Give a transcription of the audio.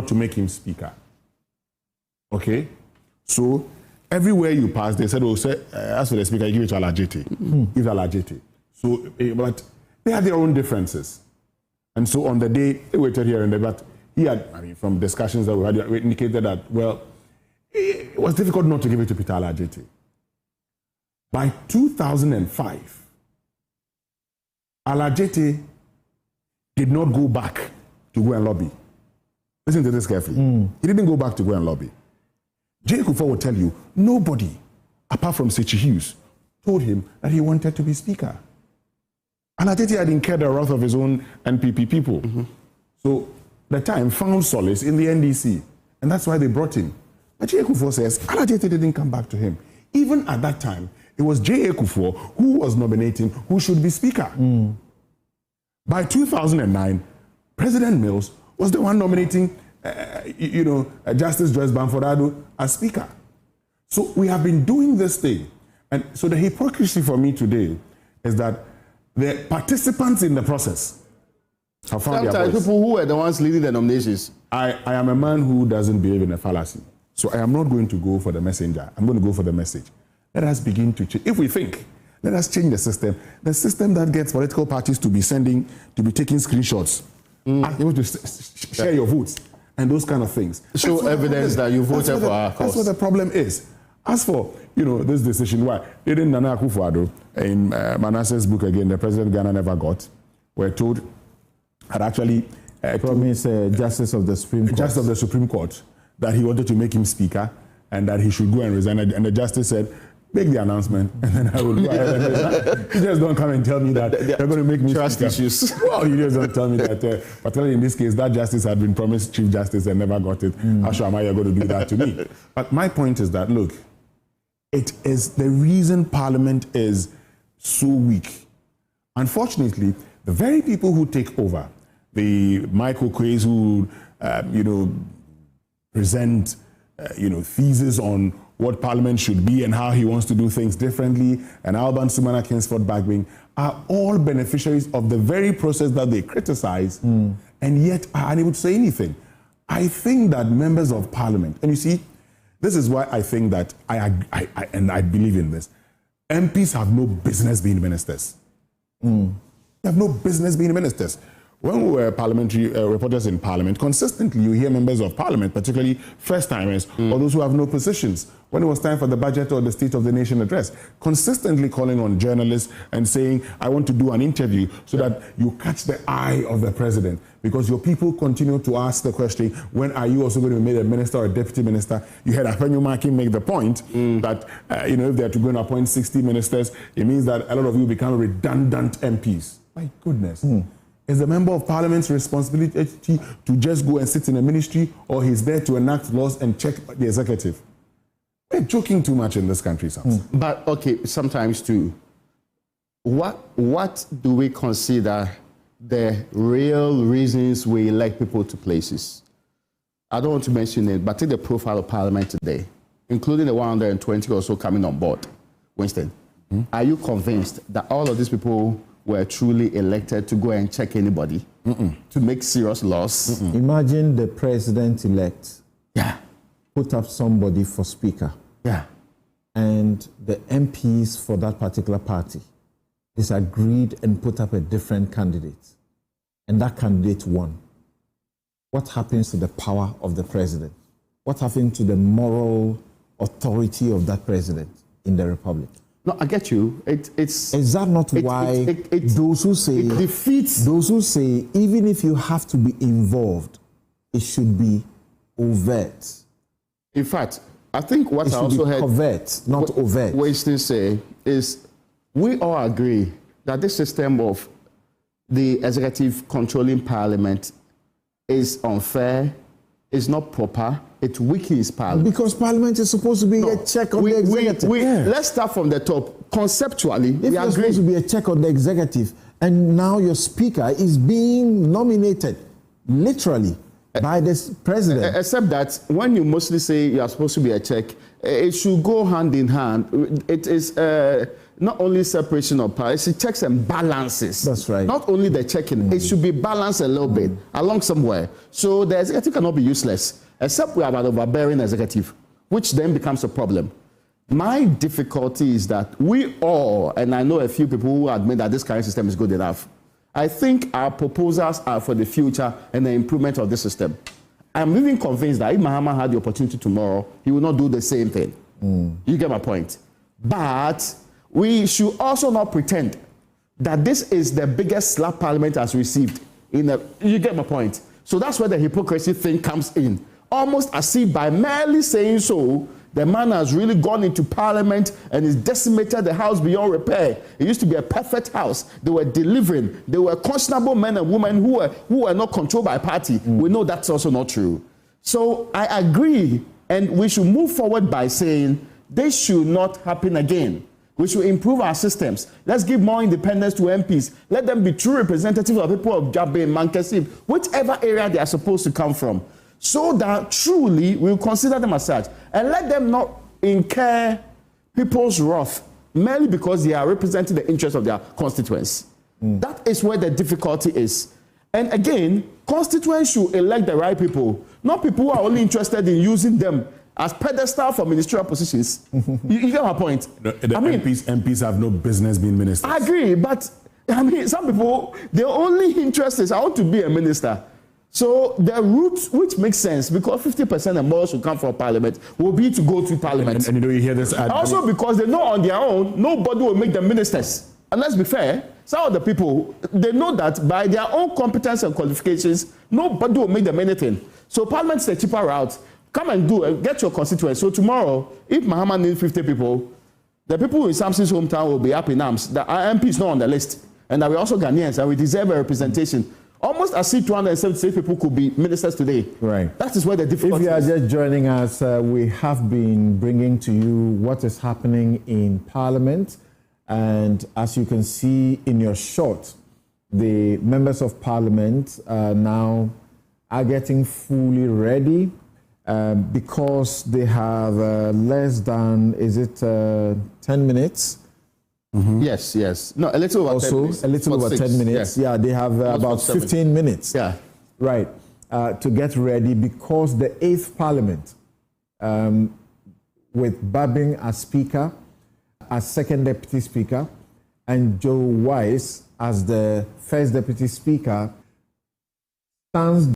not to make him speaker. Okay? So, everywhere you pass, they said, as for the speaker, you give it to Alajete. Give it to Alajete. So, but they had their own differences. And so on the day, they waited here and there, but he had, from discussions that we had, we indicated that, well, it was difficult not to give it to Peter Alajete. By 2005, Alajete did not go back to go and lobby. Listen to this carefully. He didn't go back to go and lobby. J. Kufuor will tell you, nobody, apart from Sechi Hughes, told him that he wanted to be speaker. Alajete had incurred the wrath of his own NPP people. So the time found solace in the NDC, and that's why they brought him. But J. Kufuor says Alajete didn't come back to him. Even at that time, it was J. Kufuor who was nominating who should be speaker. By 2009, President Mills was the one nominating, Justice Joyce Bamford as speaker. So we have been doing this thing. And so the hypocrisy for me today is that the participants in the process have found their voice. Sometimes people who are the ones leading the nominations. I am a man who doesn't believe in a fallacy. So I am not going to go for the messenger. I'm going to go for the message. Let us begin to change. If we think, let us change the system. The system that gets political parties to be taking screenshots, able to share your votes, and those kind of things. Show evidence that you voted for our cause. That's what the problem is. As for, this decision, why didn't Nana Akufo-Addo in Manasseh's book again, The President Ghana Never Got, were told, had actually promised Justice of the Supreme Court. Justice of the Supreme Court, that he wanted to make him speaker and that he should go and resign. And the justice said, make the announcement, and then I will go ahead and resign. You just don't come and tell me that they're going to make me trust speaker. Issues. Well, you just don't tell me that, particularly in this case, that justice had been promised Chief Justice and never got it. How sure am I you're going to do that to me? But my point is that, look, it is the reason Parliament is so weak. Unfortunately, the very people who take over, the Michael Quays who, present, thesis on what Parliament should be and how he wants to do things differently, and Alban Sumana Kingsford Bagbing, are all beneficiaries of the very process that they criticize and yet are unable to say anything. I think that members of Parliament, and you see, this is why I think that I believe in this. MPs have no business being ministers. They have no business being ministers. When we were parliamentary reporters in Parliament, consistently you hear members of Parliament, particularly first-timers, or those who have no positions, when it was time for the budget or the State of the Nation address, consistently calling on journalists and saying, I want to do an interview so that you catch the eye of the president. Because your people continue to ask the question, when are you also going to be made a minister or a deputy minister? You heard Afenyo Markin make the point that, if they're to go and appoint 60 ministers, it means that a lot of you become redundant MPs. My goodness. Is the member of Parliament's responsibility to just go and sit in a ministry, or he's there to enact laws and check the executive? We're joking too much in this country, sometimes. But okay, sometimes too. What do we consider the real reasons we elect people to places? I don't want to mention it, but take the profile of Parliament today, including the 120 or so coming on board. Winston, are you convinced that all of these people were truly elected to go and check anybody, to make serious laws? Imagine the president-elect put up somebody for speaker, and the MPs for that particular party disagreed and put up a different candidate, and that candidate won. What happens to the power of the president? What happens to the moral authority of that president in the republic? No, I get you. Is that not why those who say it defeats those who say even if you have to be involved, it should be overt? In fact, I think what I also heard covert, not overt. Winston say is we all agree that this system of the executive controlling Parliament is unfair, is not proper. It weakens Parliament. Because Parliament is supposed to be a check on the executive. Let's start from the top. Conceptually, we agree. It's supposed to be a check on the executive, and now your speaker is being nominated, literally, by the president. Except that when you mostly say you are supposed to be a check, it should go hand in hand. It is not only separation of powers, it's checks and balances. That's right. Not only the checking, it should be balanced a little bit along somewhere. So the executive cannot be useless, except we have an overbearing executive, which then becomes a problem. My difficulty is that we all, and I know a few people who admit that this current system is good enough, I think our proposals are for the future and the improvement of the system. I'm even convinced that if Mahama had the opportunity tomorrow, he will not do the same thing. You get my point? But we should also not pretend that this is the biggest slap Parliament has received. You get my point? So that's where the hypocrisy thing comes in. Almost as if by merely saying so, the man has really gone into Parliament and has decimated the house beyond repair. It used to be a perfect house. They were delivering. They were conscionable men and women who were not controlled by party. We know that's also not true. So I agree, and we should move forward by saying this should not happen again. We should improve our systems. Let's give more independence to MPs. Let them be true representatives of people of Jabe, Mankessim, whichever area they are supposed to come from, so that truly we'll consider them as such. And let them not incur people's wrath merely because they are representing the interests of their constituents. That is where the difficulty is. And again, constituents should elect the right people, not people who are only interested in using them as pedestal for ministerial positions. You get my point? MPs have no business being ministers. I agree, but I mean, some people, their only interest is I want to be a minister. So the route, which makes sense, because 50% and more should come from Parliament, will be to go to Parliament. And you hear this. Also because they know on their own, nobody will make them ministers. And let's be fair, some of the people, they know that by their own competence and qualifications, nobody will make them anything. So Parliament is a cheaper route. Come and do it, get your constituents. So tomorrow, if Mahama needs 50 people, the people in Samson's hometown will be up in arms. The MP is not on the list. And that we're also Ghanaians, and we deserve a representation. Almost as if 276 people could be ministers today. Right. That is where the difficulty is. If you are just joining us, we have been bringing to you what is happening in Parliament. And as you can see in your shot, the members of Parliament now are getting fully ready because they have less than, 10 minutes? Yes. No, a little over 10 minutes. A little over 10 minutes. Yeah, they have about 15 minutes. Yeah. Right. To get ready because the 8th Parliament, with Babing as Speaker, as Second Deputy Speaker, and Joe Wise as the First Deputy Speaker, stands